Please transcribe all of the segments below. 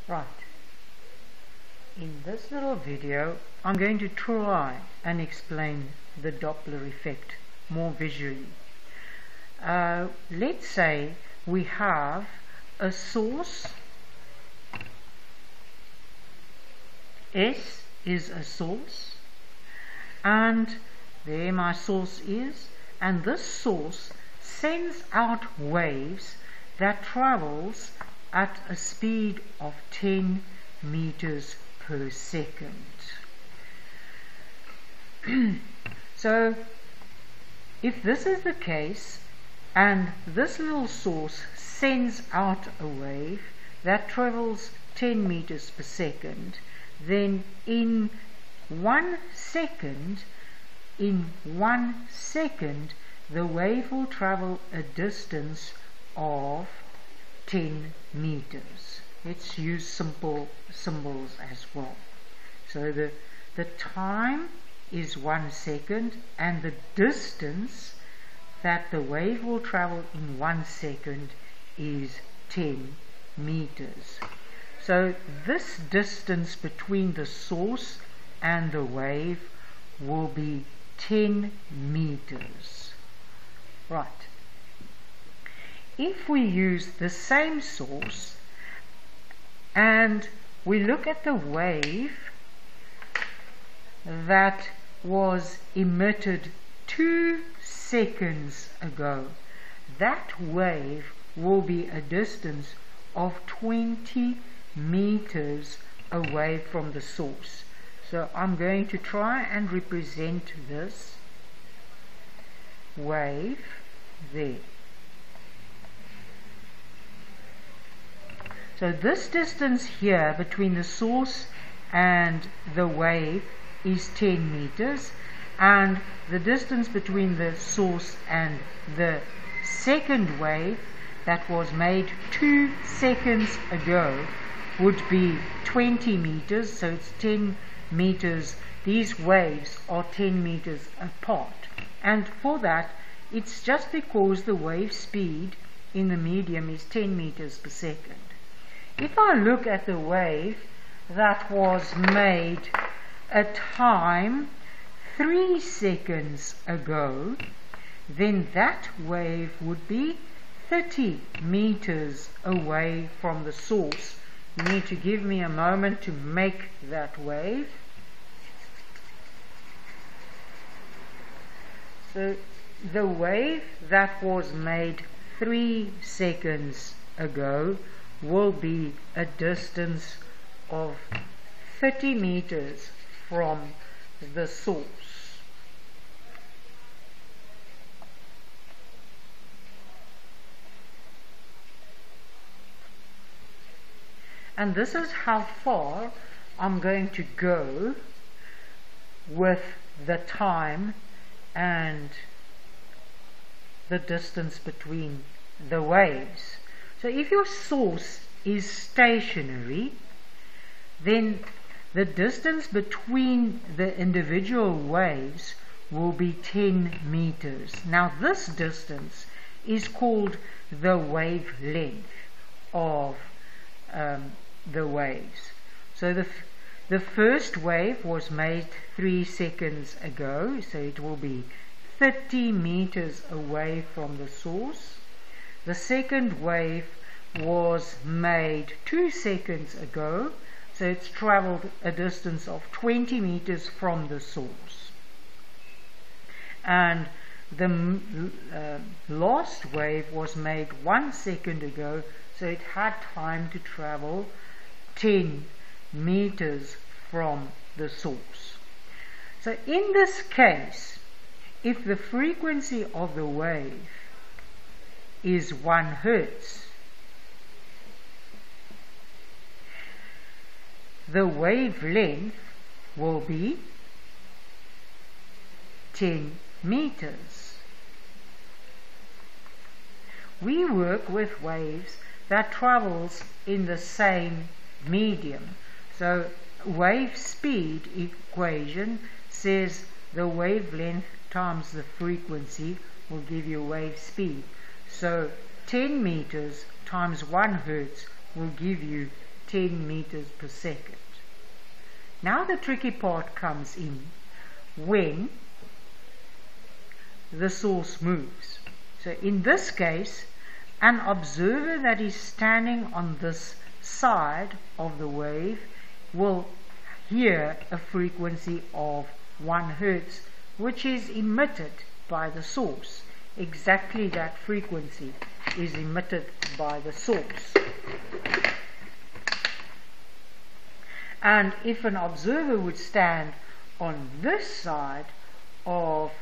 Right. In this little video, I'm going to try and explain the Doppler effect more visually. Let's say we have a source. S is a source, and there my source is, and this source sends out waves that travels at a speed of 10 meters per second. So if this is the case, and this little source sends out a wave that travels 10 meters per second, then in 1 second, the wave will travel a distance of 10 meters. Let's use simple symbols as well. So the time is 1 second, and the distance that the wave will travel in 1 second is 10 meters. So this distance between the source and the wave will be 10 meters. Right. If we use the same source and we look at the wave that was emitted 2 seconds ago, that wave will be a distance of 20 meters away from the source. So I'm going to try and represent this wave there. So this distance here between the source and the wave is 10 meters, and the distance between the source and the second wave that was made 2 seconds ago would be 20 meters, so it's 10 meters. These waves are 10 meters apart, and for that it's just because the wave speed in the medium is 10 meters per second. If I look at the wave that was made a time 3 seconds ago, then that wave would be 30 meters away from the source. You need to give me a moment to make that wave. So the wave that was made 3 seconds ago will be a distance of 30 meters from the source. And this is how far I'm going to go with the time and the distance between the waves. So if your source is stationary, then the distance between the individual waves will be 10 meters. Now this distance is called the wavelength of the waves. So the first wave was made 3 seconds ago, so it will be 30 meters away from the source. The second wave was made 2 seconds ago, so it's traveled a distance of 20 meters from the source. And the last wave was made 1 second ago, so it had time to travel 10 meters from the source. So in this case, if the frequency of the wave is 1 hertz, the wavelength will be 10 meters. We work with waves that travels in the same medium. So wave speed equation says the wavelength times the frequency will give you wave speed. So 10 meters times 1 hertz will give you 10 meters per second. Now the tricky part comes in when the source moves. So in this case, an observer that is standing on this side of the wave will hear a frequency of 1 Hertz, which is emitted by the source. Exactly that frequency is emitted by the source. And if an observer would stand on this side of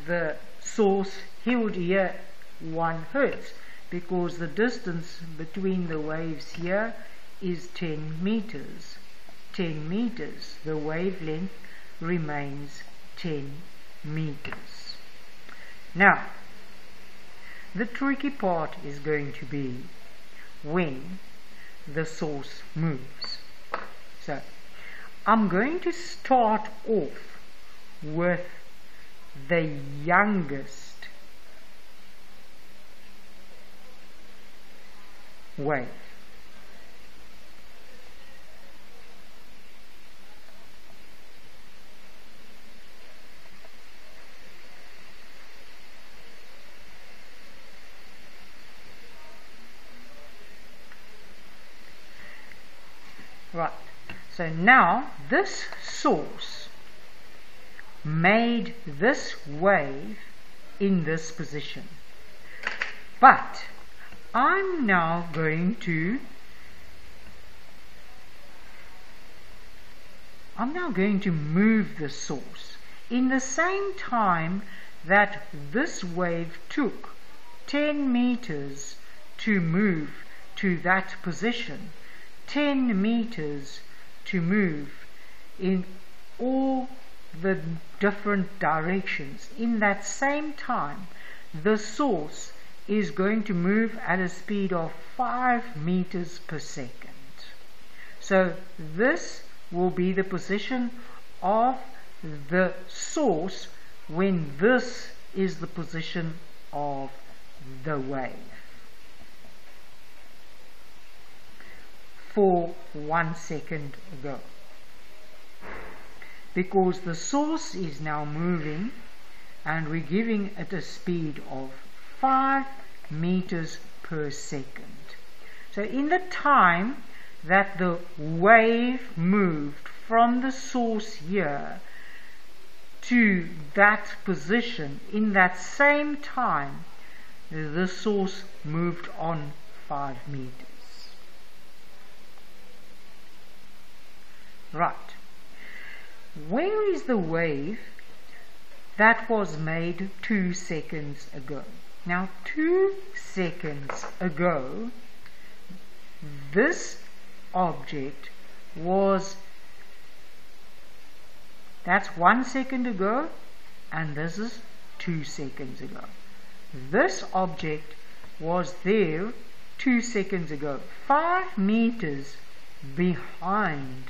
the source, he would hear 1 Hertz, because the distance between the waves here is 10 meters. 10 meters. The wavelength remains 10 meters. Now, the tricky part is going to be when the source moves. So, I'm going to start off with the youngest wave. Right, so now this source made this wave in this position, but I'm now going to move the source in the same time that this wave took 10 meters to move to that position, 10 meters to move in all the different directions. In that same time, the source is going to move at a speed of 5 meters per second. So this will be the position of the source when this is the position of the wave for 1 second ago. Because the source is now moving and we're giving it a speed of 5 meters per second. So in the time that the wave moved from the source here to that position, in that same time the source moved on 5 meters. Right. Where is the wave that was made 2 seconds ago? Now 2 seconds ago, this object was, that's 1 second ago, and this is 2 seconds ago. This object was there 2 seconds ago, 5 meters behind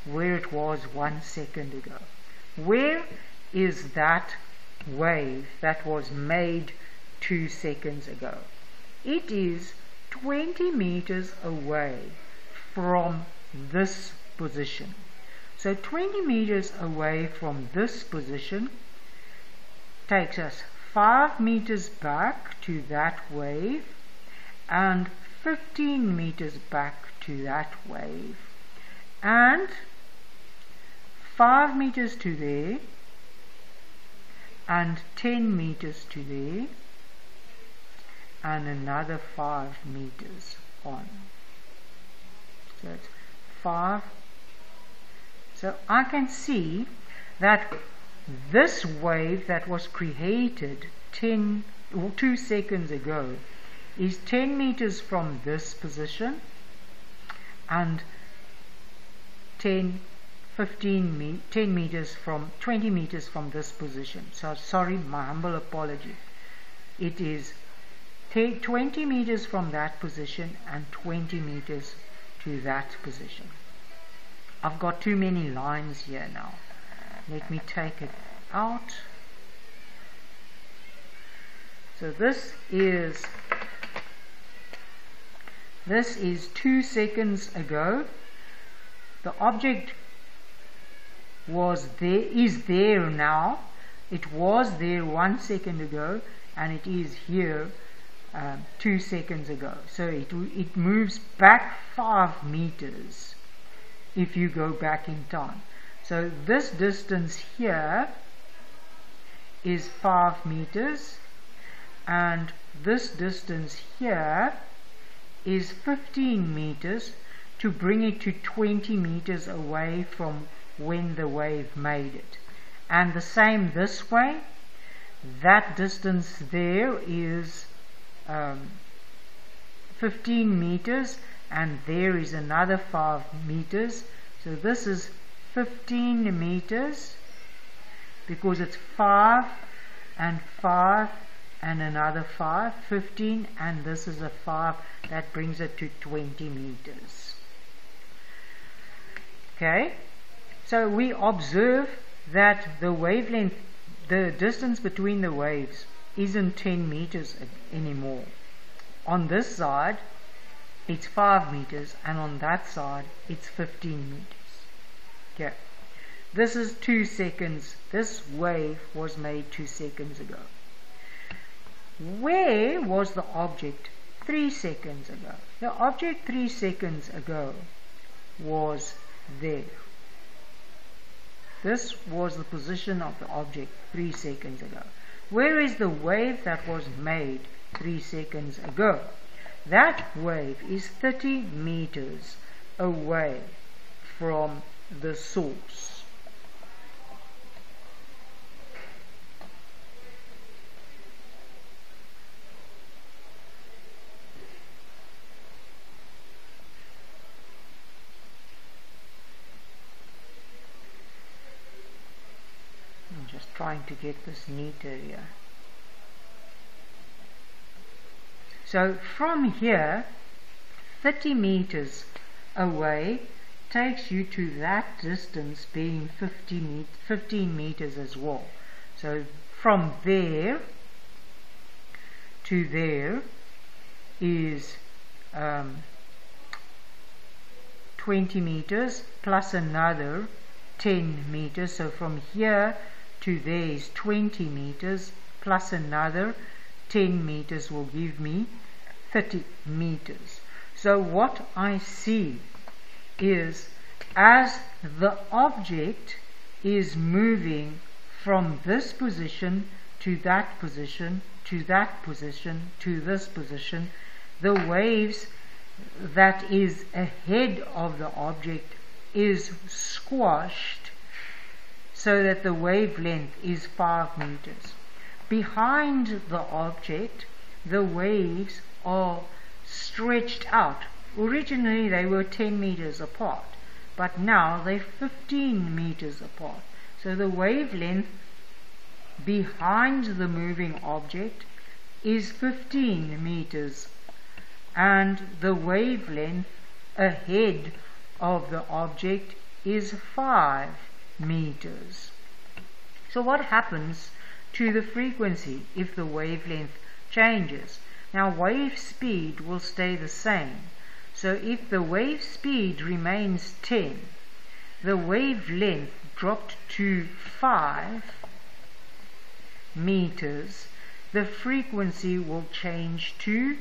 where it was 1 second ago. Where is that wave that was made 2 seconds ago? It is 20 meters away from this position. So 20 meters away from this position takes us 5 meters back to that wave and 15 meters back to that wave, and 5 meters to there and 10 meters to there and another 5 meters on. So it's 5. So I can see that this wave that was created 2 seconds ago is 10 meters from this position and 10 meters from 20 meters from this position. So sorry, my humble apology. It is 20 meters from that position and 20 meters to that position. I've got too many lines here now. Let me take it out. So this is This is 2 seconds ago. The object is there now. It was there 1 second ago, and it is here 2 seconds ago. So it moves back 5 meters if you go back in time. So this distance here is 5 meters, and this distance here is 15 meters, to bring it to 20 meters away from when the wave made it. And the same this way. That distance there is 15 meters, and there is another 5 meters. So this is 15 meters, because it's 5 and 5 and another 5, 15, and this is a 5. That brings it to 20 meters. Okay, so we observe that the wavelength, the distance between the waves, isn't 10 meters anymore. On this side it's 5 meters, and on that side it's 15 meters. Okay, this is 2 seconds. This wave was made 2 seconds ago. Where was the object 3 seconds ago? The object 3 seconds ago was there. This was the position of the object 3 seconds ago. Where is the wave that was made 3 seconds ago? That wave is 30 meters away from the source. Trying to get this neater here. So from here, 30 meters away takes you to that distance being 15 meters as well. So from there to there is 20 meters plus another 10 meters. So from here to there is 20 meters plus another 10 meters will give me 30 meters. So what I see is, as the object is moving from this position to that position to that position to this position, the waves that is ahead of the object is squashed so that the wavelength is 5 meters. Behind the object, the waves are stretched out. Originally they were 10 meters apart, but now they're 15 meters apart. So the wavelength behind the moving object is 15 meters, and the wavelength ahead of the object is 5 meters. So what happens to the frequency if the wavelength changes? Now wave speed will stay the same. So if the wave speed remains 10, the wavelength dropped to 5 meters, the frequency will change to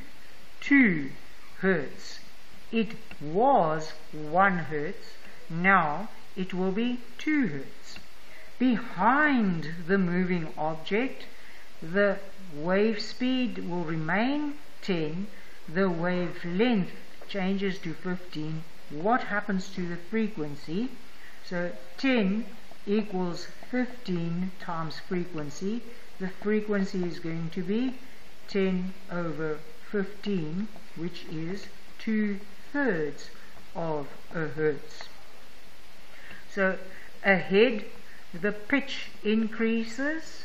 2 Hertz. It was 1 Hertz, now it will be 2 Hertz. Behind the moving object, the wave speed will remain 10, the wavelength changes to 15. What happens to the frequency? So 10 equals 15 times frequency. The frequency is going to be 10 over 15, which is 2/3 of a Hertz. So ahead, the pitch increases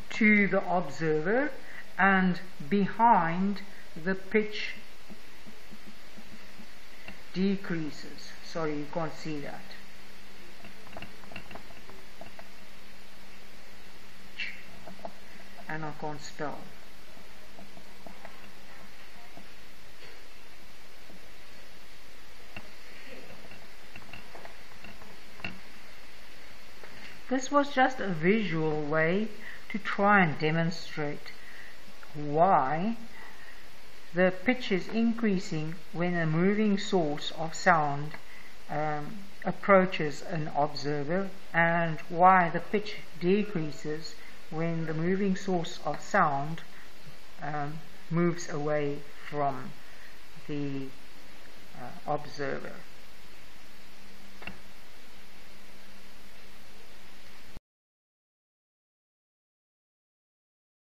to the observer, and behind, the pitch decreases. Sorry, you can't see that. and I can't spell. This was just a visual way to try and demonstrate why the pitch is increasing when a moving source of sound approaches an observer, and why the pitch decreases when the moving source of sound moves away from the observer.